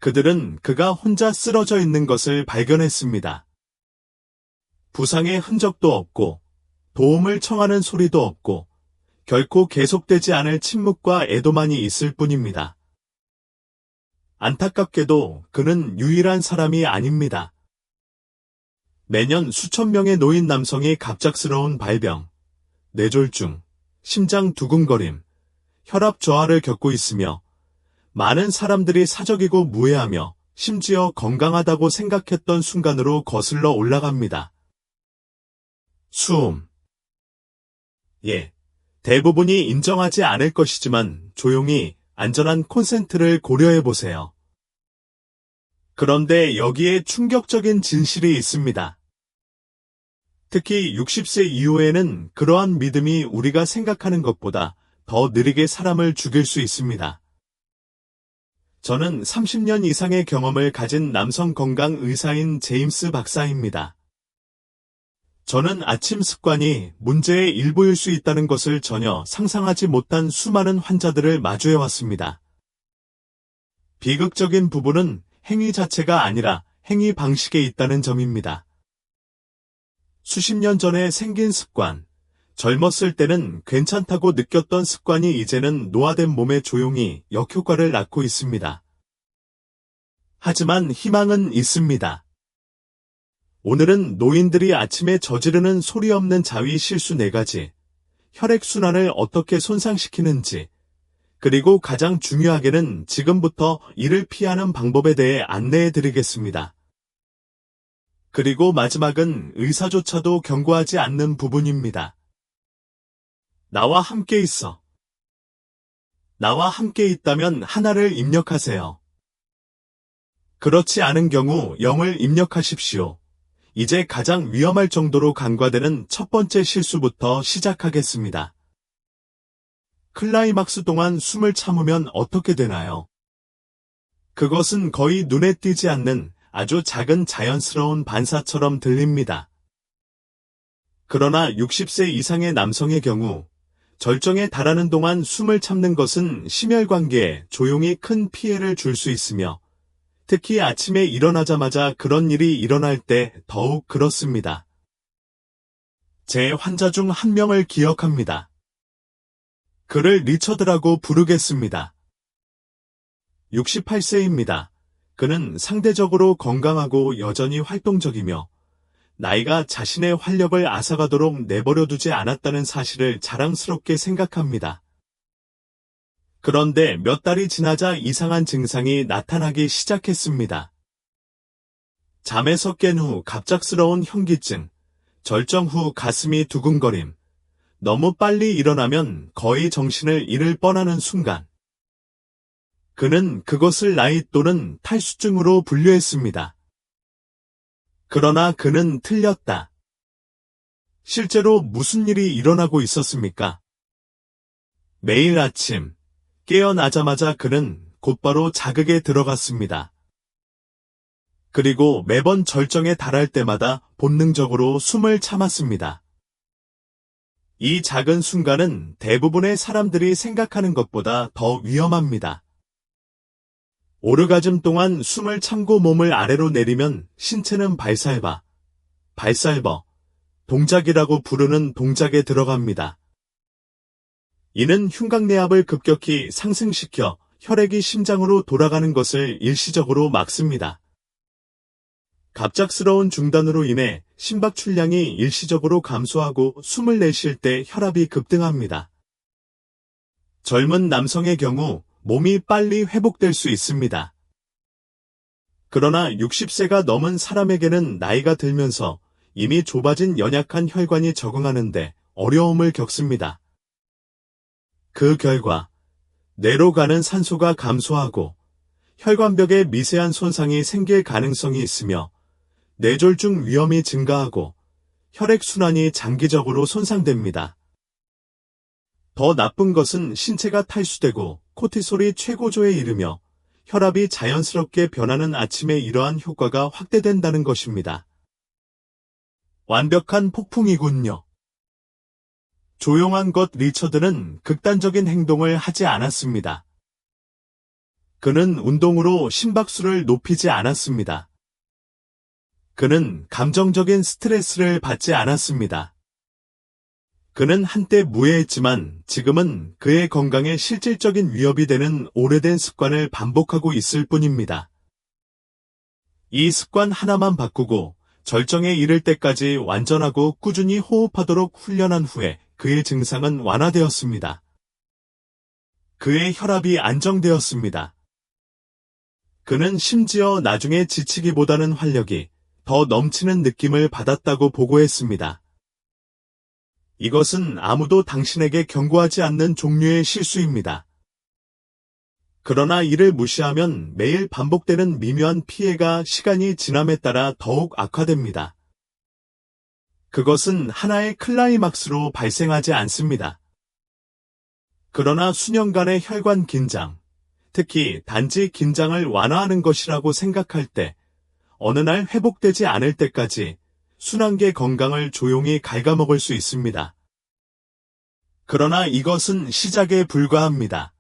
그들은 그가 혼자 쓰러져 있는 것을 발견했습니다. 부상의 흔적도 없고 도움을 청하는 소리도 없고 결코 계속되지 않을 침묵과 애도만이 있을 뿐입니다. 안타깝게도 그는 유일한 사람이 아닙니다. 매년 수천 명의 노인 남성이 갑작스러운 발병, 뇌졸중, 심장 두근거림, 혈압 저하를 겪고 있으며 많은 사람들이 사적이고 무해하며 심지어 건강하다고 생각했던 순간으로 거슬러 올라갑니다. 수음. 대부분이 인정하지 않을 것이지만 조용히 안전한 콘센트를 고려해보세요. 그런데 여기에 충격적인 진실이 있습니다. 특히 60세 이후에는 그러한 믿음이 우리가 생각하는 것보다 더 느리게 사람을 죽일 수 있습니다. 저는 30년 이상의 경험을 가진 남성 건강 의사인 제임스 박사입니다. 저는 아침 습관이 문제의 일부일 수 있다는 것을 전혀 상상하지 못한 수많은 환자들을 마주해왔습니다. 비극적인 부분은 행위 자체가 아니라 행위 방식에 있다는 점입니다. 수십 년 전에 생긴 습관, 젊었을 때는 괜찮다고 느꼈던 습관이 이제는 노화된 몸에 조용히 역효과를 낳고 있습니다. 하지만 희망은 있습니다. 오늘은 노인들이 아침에 저지르는 소리 없는 자위 실수 4가지, 혈액순환을 어떻게 손상시키는지, 그리고 가장 중요하게는 지금부터 이를 피하는 방법에 대해 안내해 드리겠습니다. 그리고 마지막은 의사조차도 경고하지 않는 부분입니다. 나와 함께 있어. 나와 함께 있다면 하나를 입력하세요. 그렇지 않은 경우 0을 입력하십시오. 이제 가장 위험할 정도로 간과되는 첫 번째 실수부터 시작하겠습니다. 클라이막스 동안 숨을 참으면 어떻게 되나요? 그것은 거의 눈에 띄지 않는 아주 작은 자연스러운 반사처럼 들립니다. 그러나 60세 이상의 남성의 경우 절정에 달하는 동안 숨을 참는 것은 심혈관계에 조용히 큰 피해를 줄 수 있으며 특히 아침에 일어나자마자 그런 일이 일어날 때 더욱 그렇습니다. 제 환자 중 한 명을 기억합니다. 그를 리처드라고 부르겠습니다. 68세입니다. 그는 상대적으로 건강하고 여전히 활동적이며 나이가 자신의 활력을 앗아가도록 내버려두지 않았다는 사실을 자랑스럽게 생각합니다. 그런데 몇 달이 지나자 이상한 증상이 나타나기 시작했습니다. 잠에서 깬 후 갑작스러운 현기증, 절정 후 가슴이 두근거림, 너무 빨리 일어나면 거의 정신을 잃을 뻔하는 순간. 그는 그것을 나이 또는 탈수증으로 분류했습니다. 그러나 그는 틀렸다. 실제로 무슨 일이 일어나고 있었습니까? 매일 아침 깨어나자마자 그는 곧바로 자극에 들어갔습니다. 그리고 매번 절정에 달할 때마다 본능적으로 숨을 참았습니다. 이 작은 순간은 대부분의 사람들이 생각하는 것보다 더 위험합니다. 오르가즘 동안 숨을 참고 몸을 아래로 내리면 신체는 발살바, 동작이라고 부르는 동작에 들어갑니다. 이는 흉곽내압을 급격히 상승시켜 혈액이 심장으로 돌아가는 것을 일시적으로 막습니다. 갑작스러운 중단으로 인해 심박 출량이 일시적으로 감소하고 숨을 내쉴 때 혈압이 급등합니다. 젊은 남성의 경우 몸이 빨리 회복될 수 있습니다. 그러나 60세가 넘은 사람에게는 나이가 들면서 이미 좁아진 연약한 혈관이 적응하는데 어려움을 겪습니다. 그 결과 뇌로 가는 산소가 감소하고 혈관벽에 미세한 손상이 생길 가능성이 있으며 뇌졸중 위험이 증가하고 혈액순환이 장기적으로 손상됩니다. 더 나쁜 것은 신체가 탈수되고 코티솔이 최고조에 이르며 혈압이 자연스럽게 변하는 아침에 이러한 효과가 확대된다는 것입니다. 완벽한 폭풍이군요. 조용한 것 리처드는 극단적인 행동을 하지 않았습니다. 그는 운동으로 심박수를 높이지 않았습니다. 그는 감정적인 스트레스를 받지 않았습니다. 그는 한때 무해했지만 지금은 그의 건강에 실질적인 위협이 되는 오래된 습관을 반복하고 있을 뿐입니다. 이 습관 하나만 바꾸고 절정에 이를 때까지 완전하고 꾸준히 호흡하도록 훈련한 후에 그의 증상은 완화되었습니다. 그의 혈압이 안정되었습니다. 그는 심지어 나중에 지치기보다는 활력이 더 넘치는 느낌을 받았다고 보고했습니다. 이것은 아무도 당신에게 경고하지 않는 종류의 실수입니다. 그러나 이를 무시하면 매일 반복되는 미묘한 피해가 시간이 지남에 따라 더욱 악화됩니다. 그것은 하나의 클라이막스로 발생하지 않습니다. 그러나 수년간의 혈관 긴장, 특히 단지 긴장을 완화하는 것이라고 생각할 때, 어느 날 회복되지 않을 때까지 순환계 건강을 조용히 갉아먹을 수 있습니다. 그러나 이것은 시작에 불과합니다.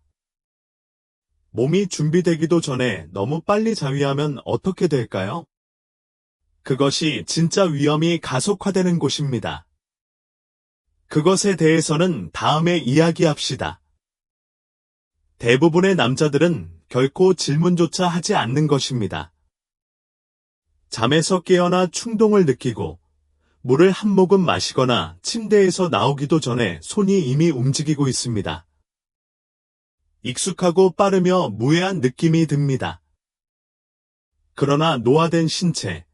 몸이 준비되기도 전에 너무 빨리 자위하면 어떻게 될까요? 그것이 진짜 위험이 가속화되는 곳입니다. 그것에 대해서는 다음에 이야기합시다. 대부분의 남자들은 결코 질문조차 하지 않는 것입니다. 잠에서 깨어나 충동을 느끼고 물을 한 모금 마시거나 침대에서 나오기도 전에 손이 이미 움직이고 있습니다. 익숙하고 빠르며 무해한 느낌이 듭니다. 그러나 노화된 신체,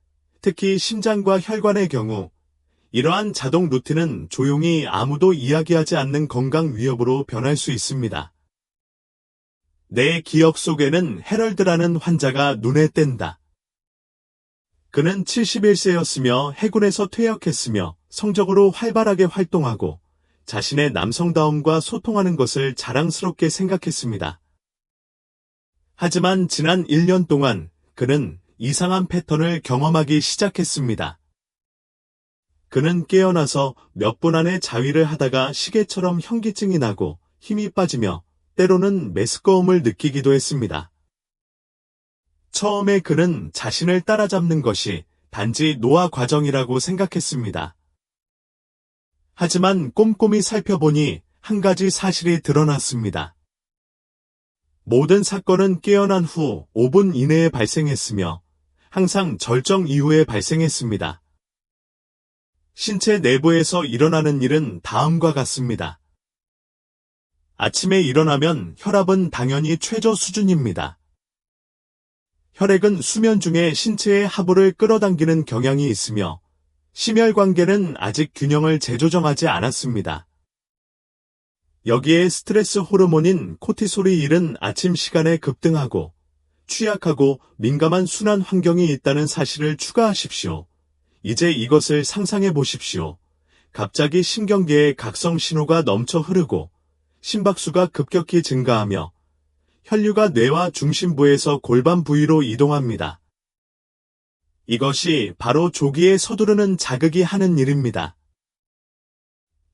특히 심장과 혈관의 경우 이러한 자동 루틴은 조용히 아무도 이야기하지 않는 건강 위협으로 변할 수 있습니다. 내 기억 속에는 해럴드라는 환자가 눈에 띈다. 그는 71세였으며 해군에서 퇴역했으며 성적으로 활발하게 활동하고 자신의 남성다움과 소통하는 것을 자랑스럽게 생각했습니다. 하지만 지난 1년 동안 그는 이상한 패턴을 경험하기 시작했습니다. 그는 깨어나서 몇 분 안에 자위를 하다가 시계처럼 현기증이 나고 힘이 빠지며 때로는 메스꺼움을 느끼기도 했습니다. 처음에 그는 자신을 따라잡는 것이 단지 노화 과정이라고 생각했습니다. 하지만 꼼꼼히 살펴보니 한 가지 사실이 드러났습니다. 모든 사건은 깨어난 후 5분 이내에 발생했으며 항상 절정 이후에 발생했습니다. 신체 내부에서 일어나는 일은 다음과 같습니다. 아침에 일어나면 혈압은 당연히 최저 수준입니다. 혈액은 수면 중에 신체의 하부를 끌어당기는 경향이 있으며 심혈관계는 아직 균형을 재조정하지 않았습니다. 여기에 스트레스 호르몬인 코티솔이 이른 아침 시간에 급등하고 취약하고 민감한 순환 환경이 있다는 사실을 추가하십시오. 이제 이것을 상상해 보십시오. 갑자기 신경계에 각성 신호가 넘쳐 흐르고 심박수가 급격히 증가하며 혈류가 뇌와 중심부에서 골반 부위로 이동합니다. 이것이 바로 조기에 서두르는 자극이 하는 일입니다.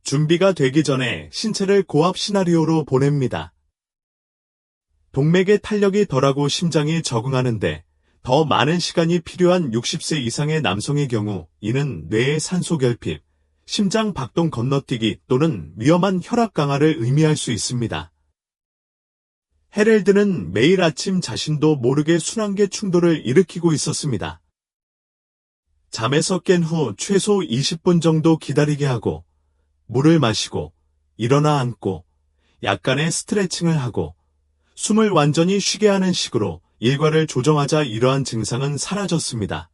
준비가 되기 전에 신체를 고압 시나리오로 보냅니다. 동맥의 탄력이 덜하고 심장이 적응하는데 더 많은 시간이 필요한 60세 이상의 남성의 경우 이는 뇌의 산소 결핍, 심장 박동 건너뛰기 또는 위험한 혈압 강화를 의미할 수 있습니다. 헤럴드는 매일 아침 자신도 모르게 순환계 충돌을 일으키고 있었습니다. 잠에서 깬 후 최소 20분 정도 기다리게 하고 물을 마시고 일어나 앉고 약간의 스트레칭을 하고 숨을 완전히 쉬게 하는 식으로 일과를 조정하자 이러한 증상은 사라졌습니다.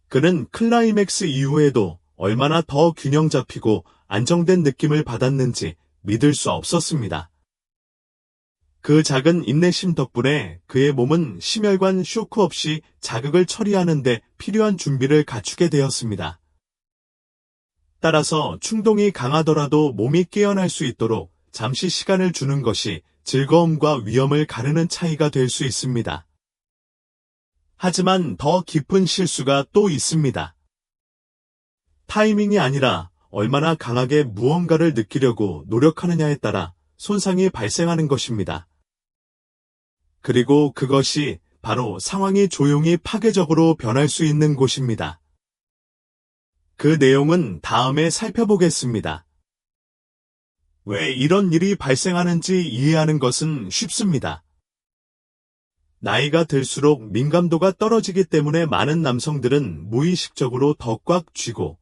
그는 클라이맥스 이후에도 얼마나 더 균형 잡히고 안정된 느낌을 받았는지 믿을 수 없었습니다. 그 작은 인내심 덕분에 그의 몸은 심혈관 쇼크 없이 자극을 처리하는 데 필요한 준비를 갖추게 되었습니다. 따라서 충동이 강하더라도 몸이 깨어날 수 있도록 잠시 시간을 주는 것이 즐거움과 위험을 가르는 차이가 될 수 있습니다. 하지만 더 깊은 실수가 또 있습니다. 타이밍이 아니라 얼마나 강하게 무언가를 느끼려고 노력하느냐에 따라 손상이 발생하는 것입니다. 그리고 그것이 바로 상황이 조용히 파괴적으로 변할 수 있는 곳입니다. 그 내용은 다음에 살펴보겠습니다. 왜 이런 일이 발생하는지 이해하는 것은 쉽습니다. 나이가 들수록 민감도가 떨어지기 때문에 많은 남성들은 무의식적으로 더 꽉 쥐고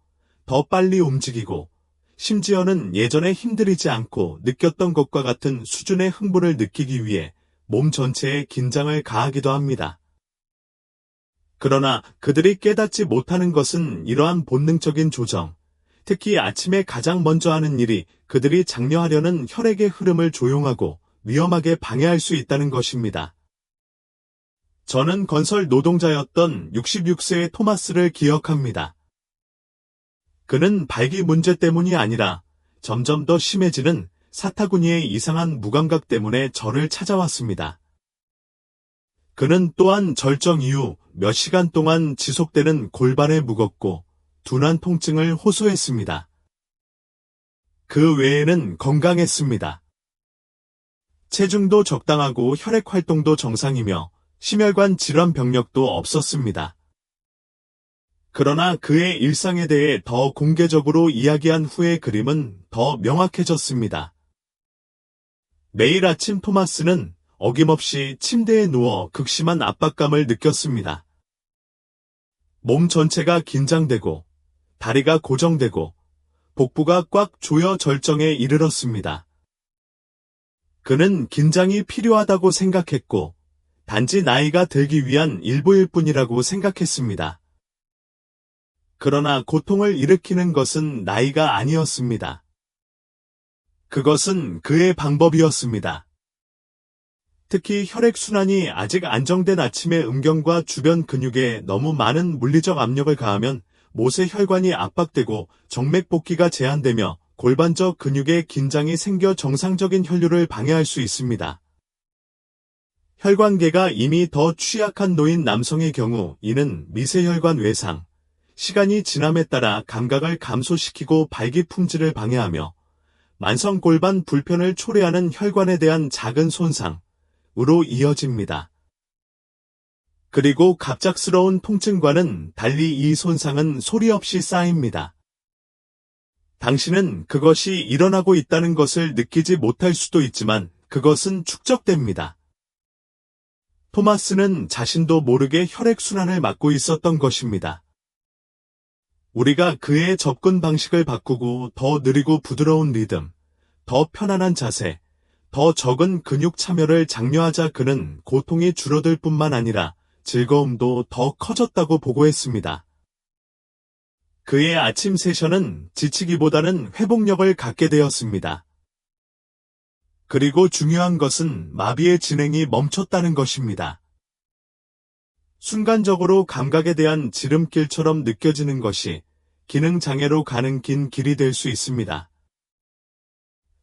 더 빨리 움직이고 심지어는 예전에 힘들이지 않고 느꼈던 것과 같은 수준의 흥분을 느끼기 위해 몸 전체에 긴장을 가하기도 합니다. 그러나 그들이 깨닫지 못하는 것은 이러한 본능적인 조정, 특히 아침에 가장 먼저 하는 일이 그들이 장려하려는 혈액의 흐름을 조용하고 위험하게 방해할 수 있다는 것입니다. 저는 건설 노동자였던 66세의 토마스를 기억합니다. 그는 발기 문제 때문이 아니라 점점 더 심해지는 사타구니의 이상한 무감각 때문에 저를 찾아왔습니다. 그는 또한 절정 이후 몇 시간 동안 지속되는 골반에 무겁고 둔한 통증을 호소했습니다. 그 외에는 건강했습니다. 체중도 적당하고 혈액 활동도 정상이며 심혈관 질환 병력도 없었습니다. 그러나 그의 일상에 대해 더 공개적으로 이야기한 후의 그림은 더 명확해졌습니다. 매일 아침 토마스는 어김없이 침대에 누워 극심한 압박감을 느꼈습니다. 몸 전체가 긴장되고 다리가 고정되고 복부가 꽉 조여 절정에 이르렀습니다. 그는 긴장이 필요하다고 생각했고 단지 나이가 들기 위한 일부일 뿐이라고 생각했습니다. 그러나 고통을 일으키는 것은 나이가 아니었습니다. 그것은 그의 방법이었습니다. 특히 혈액순환이 아직 안정된 아침의 음경과 주변 근육에 너무 많은 물리적 압력을 가하면 못의 혈관이 압박되고 정맥 복기가 제한되며 골반적 근육에 긴장이 생겨 정상적인 혈류를 방해할 수 있습니다. 혈관계가 이미 더 취약한 노인 남성의 경우 이는 미세혈관 외상, 시간이 지남에 따라 감각을 감소시키고 발기 품질을 방해하며 만성 골반 불편을 초래하는 혈관에 대한 작은 손상으로 이어집니다. 그리고 갑작스러운 통증과는 달리 이 손상은 소리 없이 쌓입니다. 당신은 그것이 일어나고 있다는 것을 느끼지 못할 수도 있지만 그것은 축적됩니다. 토마스는 자신도 모르게 혈액순환을 막고 있었던 것입니다. 우리가 그의 접근 방식을 바꾸고 더 느리고 부드러운 리듬, 더 편안한 자세, 더 적은 근육 참여를 장려하자 그는 고통이 줄어들 뿐만 아니라 즐거움도 더 커졌다고 보고했습니다. 그의 아침 세션은 지치기보다는 회복력을 갖게 되었습니다. 그리고 중요한 것은 마비의 진행이 멈췄다는 것입니다. 순간적으로 감각에 대한 지름길처럼 느껴지는 것이 기능장애로 가는 긴 길이 될 수 있습니다.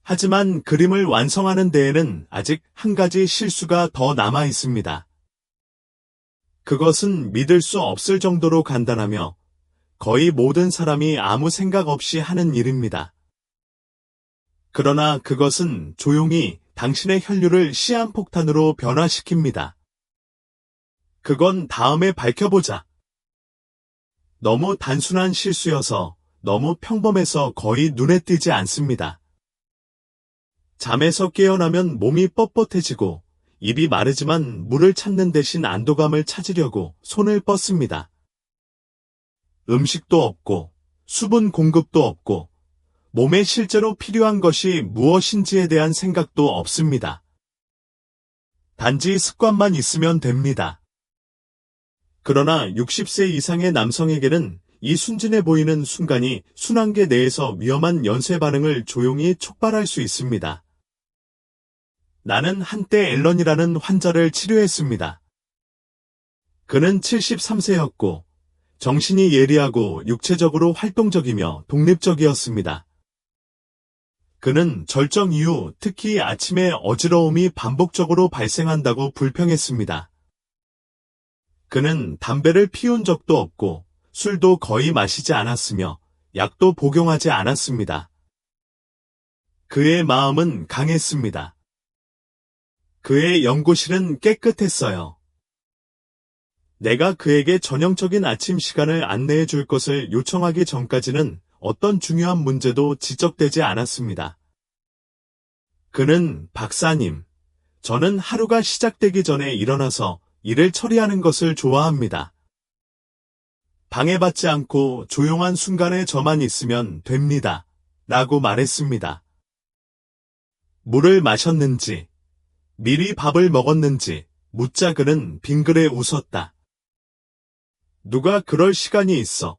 하지만 그림을 완성하는 데에는 아직 한 가지 실수가 더 남아 있습니다. 그것은 믿을 수 없을 정도로 간단하며 거의 모든 사람이 아무 생각 없이 하는 일입니다. 그러나 그것은 조용히 당신의 혈류를 시한폭탄으로 변화시킵니다. 그건 다음에 밝혀보자. 너무 단순한 실수여서 너무 평범해서 거의 눈에 띄지 않습니다. 잠에서 깨어나면 몸이 뻣뻣해지고 입이 마르지만 물을 찾는 대신 안도감을 찾으려고 손을 뻗습니다. 음식도 없고 수분 공급도 없고 몸에 실제로 필요한 것이 무엇인지에 대한 생각도 없습니다. 단지 습관만 있으면 됩니다. 그러나 60세 이상의 남성에게는 이 순진해 보이는 순간이 순환계 내에서 위험한 연쇄 반응을 조용히 촉발할 수 있습니다. 나는 한때 앨런이라는 환자를 치료했습니다. 그는 73세였고 정신이 예리하고 육체적으로 활동적이며 독립적이었습니다. 그는 절정 이후 특히 아침에 어지러움이 반복적으로 발생한다고 불평했습니다. 그는 담배를 피운 적도 없고 술도 거의 마시지 않았으며 약도 복용하지 않았습니다. 그의 마음은 강했습니다. 그의 연구실은 깨끗했어요. 내가 그에게 전형적인 아침 시간을 안내해 줄 것을 요청하기 전까지는 어떤 중요한 문제도 지적되지 않았습니다. 그는 박사님, 저는 하루가 시작되기 전에 일어나서 일을 처리하는 것을 좋아합니다. 방해받지 않고 조용한 순간에 저만 있으면 됩니다. 라고 말했습니다. 물을 마셨는지, 미리 밥을 먹었는지 묻자 그는 빙그레 웃었다. 누가 그럴 시간이 있어?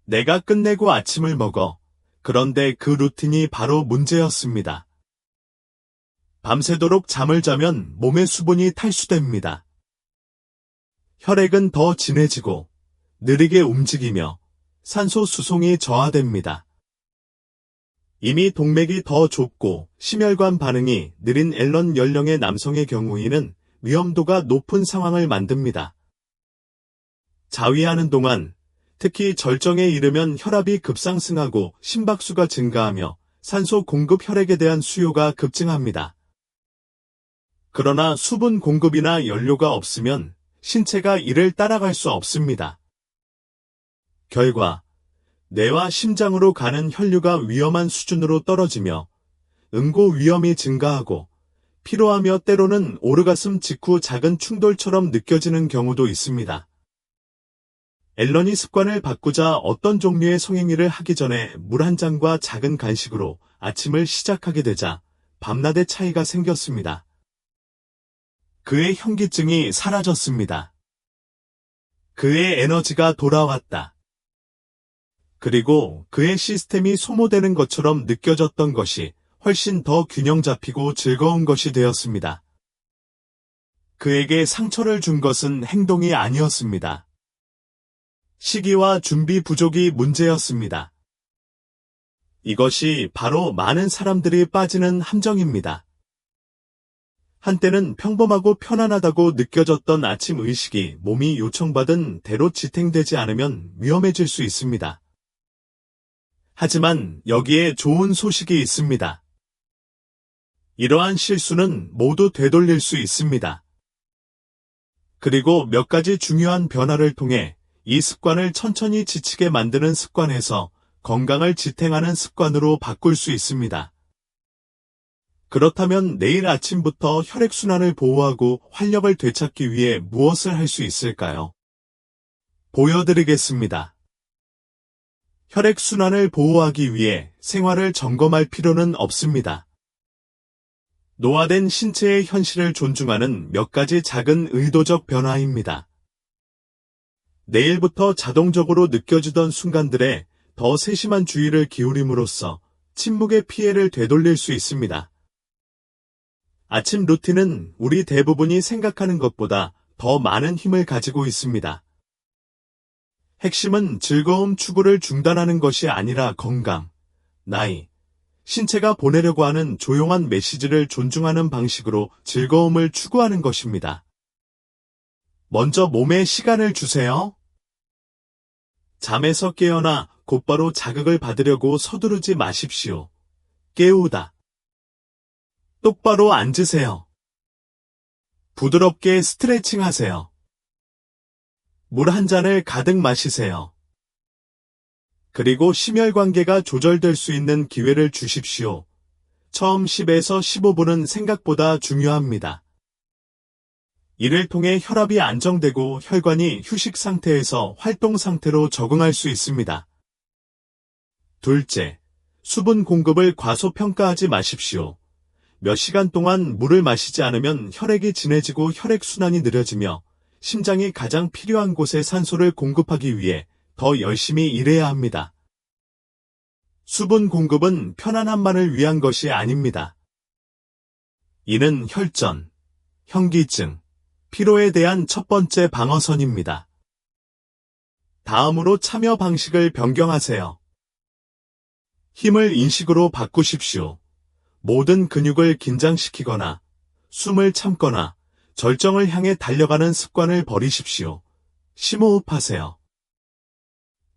내가 끝내고 아침을 먹어. 그런데 그 루틴이 바로 문제였습니다. 밤새도록 잠을 자면 몸의 수분이 탈수됩니다. 혈액은 더 진해지고 느리게 움직이며 산소 수송이 저하됩니다. 이미 동맥이 더 좁고 심혈관 반응이 느린 앨런 연령의 남성의 경우에는 위험도가 높은 상황을 만듭니다. 자위하는 동안 특히 절정에 이르면 혈압이 급상승하고 심박수가 증가하며 산소 공급 혈액에 대한 수요가 급증합니다. 그러나 수분 공급이나 연료가 없으면 신체가 이를 따라갈 수 없습니다. 결과 뇌와 심장으로 가는 혈류가 위험한 수준으로 떨어지며 응고 위험이 증가하고 피로하며 때로는 오르가슴 직후 작은 충돌처럼 느껴지는 경우도 있습니다. 앨런이 습관을 바꾸자 어떤 종류의 성행위를 하기 전에 물 한 잔과 작은 간식으로 아침을 시작하게 되자 밤낮의 차이가 생겼습니다. 그의 현기증이 사라졌습니다. 그의 에너지가 돌아왔다. 그리고 그의 시스템이 소모되는 것처럼 느껴졌던 것이 훨씬 더 균형 잡히고 즐거운 것이 되었습니다. 그에게 상처를 준 것은 행동이 아니었습니다. 시기와 준비 부족이 문제였습니다. 이것이 바로 많은 사람들이 빠지는 함정입니다. 한때는 평범하고 편안하다고 느껴졌던 아침 의식이 몸이 요청받은 대로 지탱되지 않으면 위험해질 수 있습니다. 하지만 여기에 좋은 소식이 있습니다. 이러한 실수는 모두 되돌릴 수 있습니다. 그리고 몇 가지 중요한 변화를 통해 이 습관을 천천히 지치게 만드는 습관에서 건강을 지탱하는 습관으로 바꿀 수 있습니다. 그렇다면 내일 아침부터 혈액순환을 보호하고 활력을 되찾기 위해 무엇을 할 수 있을까요? 보여드리겠습니다. 혈액순환을 보호하기 위해 생활을 점검할 필요는 없습니다. 노화된 신체의 현실을 존중하는 몇 가지 작은 의도적 변화입니다. 내일부터 자동적으로 느껴지던 순간들에 더 세심한 주의를 기울임으로써 침묵의 피해를 되돌릴 수 있습니다. 아침 루틴은 우리 대부분이 생각하는 것보다 더 많은 힘을 가지고 있습니다. 핵심은 즐거움 추구를 중단하는 것이 아니라 건강, 나이, 신체가 보내려고 하는 조용한 메시지를 존중하는 방식으로 즐거움을 추구하는 것입니다. 먼저 몸에 시간을 주세요. 잠에서 깨어나 곧바로 자극을 받으려고 서두르지 마십시오. 깨우다. 똑바로 앉으세요. 부드럽게 스트레칭하세요. 물 한 잔을 가득 마시세요. 그리고 심혈관계가 조절될 수 있는 기회를 주십시오. 처음 10에서 15분은 생각보다 중요합니다. 이를 통해 혈압이 안정되고 혈관이 휴식 상태에서 활동 상태로 적응할 수 있습니다. 둘째, 수분 공급을 과소평가하지 마십시오. 몇 시간 동안 물을 마시지 않으면 혈액이 진해지고 혈액순환이 느려지며 심장이 가장 필요한 곳에 산소를 공급하기 위해 더 열심히 일해야 합니다. 수분 공급은 편안함만을 위한 것이 아닙니다. 이는 혈전, 현기증, 피로에 대한 첫 번째 방어선입니다. 다음으로 참여 방식을 변경하세요. 힘을 인식으로 바꾸십시오. 모든 근육을 긴장시키거나 숨을 참거나 절정을 향해 달려가는 습관을 버리십시오. 심호흡하세요.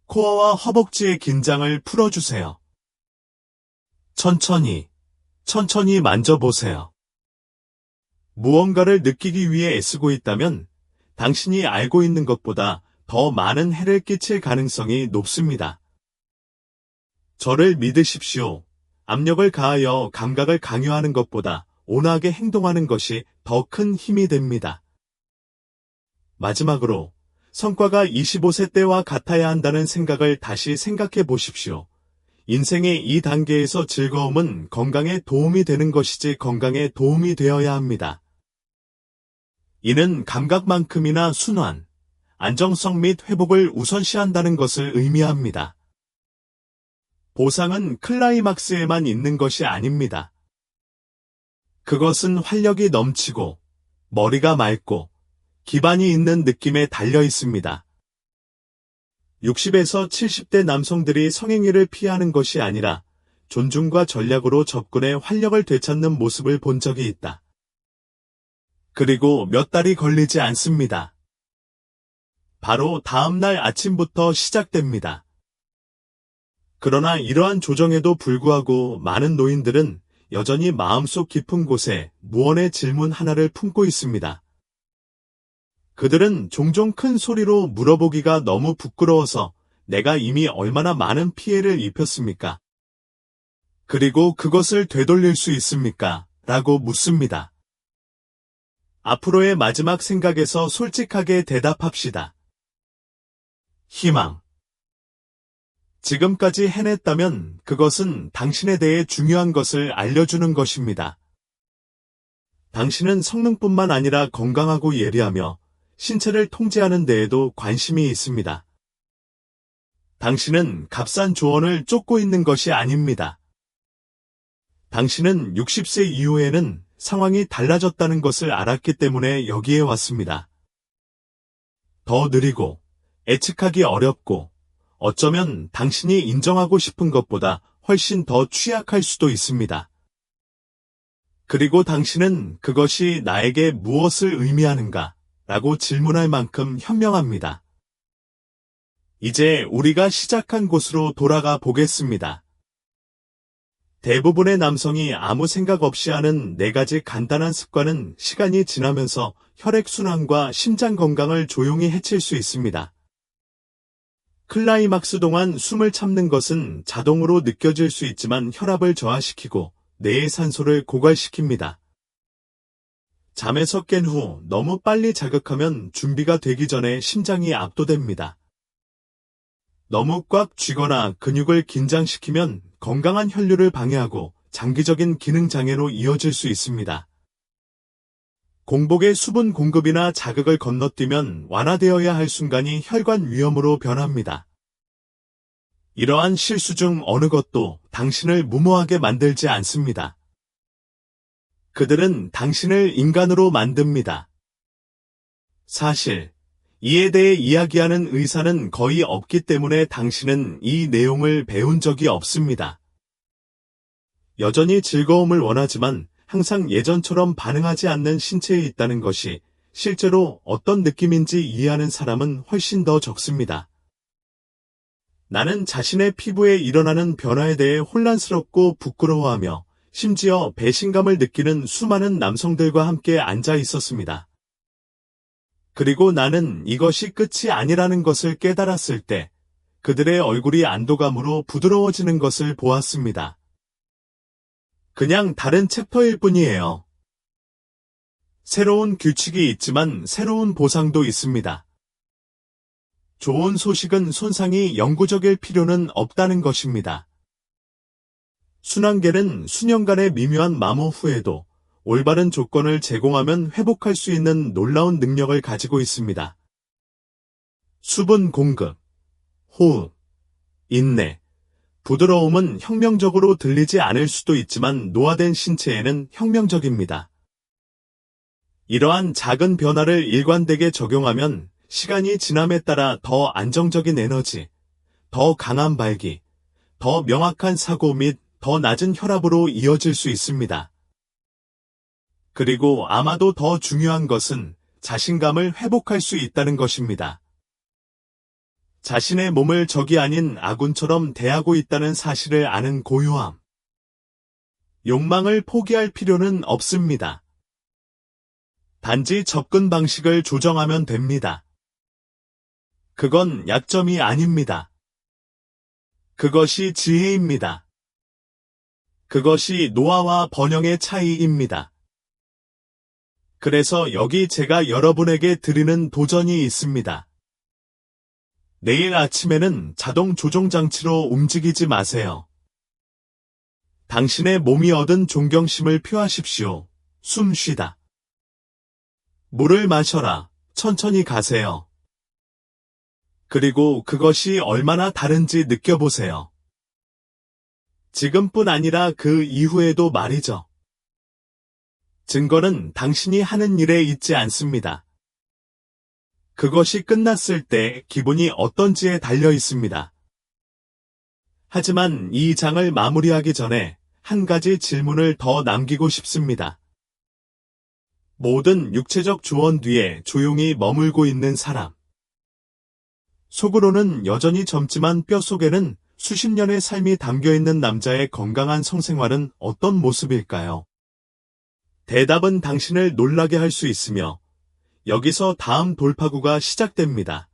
코어와 허벅지의 긴장을 풀어주세요. 천천히 만져보세요. 무언가를 느끼기 위해 애쓰고 있다면 당신이 알고 있는 것보다 더 많은 해를 끼칠 가능성이 높습니다. 저를 믿으십시오. 압력을 가하여 감각을 강요하는 것보다 온화하게 행동하는 것이 더 큰 힘이 됩니다. 마지막으로 성과가 25세 때와 같아야 한다는 생각을 다시 생각해 보십시오. 인생의 이 단계에서 즐거움은 건강에 도움이 되는 것이지 건강에 도움이 되어야 합니다. 이는 감각만큼이나 순환, 안정성 및 회복을 우선시한다는 것을 의미합니다. 보상은 클라이막스에만 있는 것이 아닙니다. 그것은 활력이 넘치고 머리가 맑고 기반이 있는 느낌에 달려 있습니다. 60에서 70대 남성들이 성행위를 피하는 것이 아니라 존중과 전략으로 접근해 활력을 되찾는 모습을 본 적이 있다. 그리고 몇 달이 걸리지 않습니다. 바로 다음 날 아침부터 시작됩니다. 그러나 이러한 조정에도 불구하고 많은 노인들은 여전히 마음속 깊은 곳에 무언의 질문 하나를 품고 있습니다. 그들은 종종 큰 소리로 물어보기가 너무 부끄러워서 내가 이미 얼마나 많은 피해를 입혔습니까? 그리고 그것을 되돌릴 수 있습니까? 라고 묻습니다. 앞으로의 마지막 생각에서 솔직하게 대답합시다. 희망. 지금까지 해냈다면 그것은 당신에 대해 중요한 것을 알려주는 것입니다. 당신은 성능뿐만 아니라 건강하고 예리하며 신체를 통제하는 데에도 관심이 있습니다. 당신은 값싼 조언을 쫓고 있는 것이 아닙니다. 당신은 60세 이후에는 상황이 달라졌다는 것을 알았기 때문에 여기에 왔습니다. 더 느리고 예측하기 어렵고 어쩌면 당신이 인정하고 싶은 것보다 훨씬 더 취약할 수도 있습니다. 그리고 당신은 그것이 나에게 무엇을 의미하는가? 라고 질문할 만큼 현명합니다. 이제 우리가 시작한 곳으로 돌아가 보겠습니다. 대부분의 남성이 아무 생각 없이 하는 4가지 간단한 습관은 시간이 지나면서 혈액순환과 심장 건강을 조용히 해칠 수 있습니다. 클라이막스 동안 숨을 참는 것은 자동으로 느껴질 수 있지만 혈압을 저하시키고 뇌의 산소를 고갈시킵니다. 잠에서 깬 후 너무 빨리 자극하면 준비가 되기 전에 심장이 압도됩니다. 너무 꽉 쥐거나 근육을 긴장시키면 건강한 혈류를 방해하고 장기적인 기능 장애로 이어질 수 있습니다. 공복의 수분 공급이나 자극을 건너뛰면 완화되어야 할 순간이 혈관 위염으로 변합니다. 이러한 실수 중 어느 것도 당신을 무모하게 만들지 않습니다. 그들은 당신을 인간으로 만듭니다. 사실, 이에 대해 이야기하는 의사는 거의 없기 때문에 당신은 이 내용을 배운 적이 없습니다. 여전히 즐거움을 원하지만 항상 예전처럼 반응하지 않는 신체에 있다는 것이 실제로 어떤 느낌인지 이해하는 사람은 훨씬 더 적습니다. 나는 자신의 피부에 일어나는 변화에 대해 혼란스럽고 부끄러워하며 심지어 배신감을 느끼는 수많은 남성들과 함께 앉아 있었습니다. 그리고 나는 이것이 끝이 아니라는 것을 깨달았을 때 그들의 얼굴이 안도감으로 부드러워지는 것을 보았습니다. 그냥 다른 챕터일 뿐이에요. 새로운 규칙이 있지만 새로운 보상도 있습니다. 좋은 소식은 손상이 영구적일 필요는 없다는 것입니다. 순환계는 수년간의 미묘한 마모 후에도 올바른 조건을 제공하면 회복할 수 있는 놀라운 능력을 가지고 있습니다. 수분 공급, 호흡, 인내, 부드러움은 혁명적으로 들리지 않을 수도 있지만 노화된 신체에는 혁명적입니다. 이러한 작은 변화를 일관되게 적용하면 시간이 지남에 따라 더 안정적인 에너지, 더 강한 발기, 더 명확한 사고 및 더 낮은 혈압으로 이어질 수 있습니다. 그리고 아마도 더 중요한 것은 자신감을 회복할 수 있다는 것입니다. 자신의 몸을 적이 아닌 아군처럼 대하고 있다는 사실을 아는 고요함. 욕망을 포기할 필요는 없습니다. 단지 접근 방식을 조정하면 됩니다. 그건 약점이 아닙니다. 그것이 지혜입니다. 그것이 노화와 번영의 차이입니다. 그래서 여기 제가 여러분에게 드리는 도전이 있습니다. 내일 아침에는 자동 조종 장치로 움직이지 마세요. 당신의 몸이 얻은 존경심을 표하십시오. 숨 쉬다. 물을 마셔라. 천천히 가세요. 그리고 그것이 얼마나 다른지 느껴보세요. 지금뿐 아니라 그 이후에도 말이죠. 증거는 당신이 하는 일에 있지 않습니다. 그것이 끝났을 때 기분이 어떤지에 달려 있습니다. 하지만 이 장을 마무리하기 전에 한 가지 질문을 더 남기고 싶습니다. 모든 육체적 조언 뒤에 조용히 머물고 있는 사람. 속으로는 여전히 젊지만 뼛속에는 수십 년의 삶이 담겨있는 남자의 건강한 성생활은 어떤 모습일까요? 대답은 당신을 놀라게 할 수 있으며 여기서 다음 돌파구가 시작됩니다.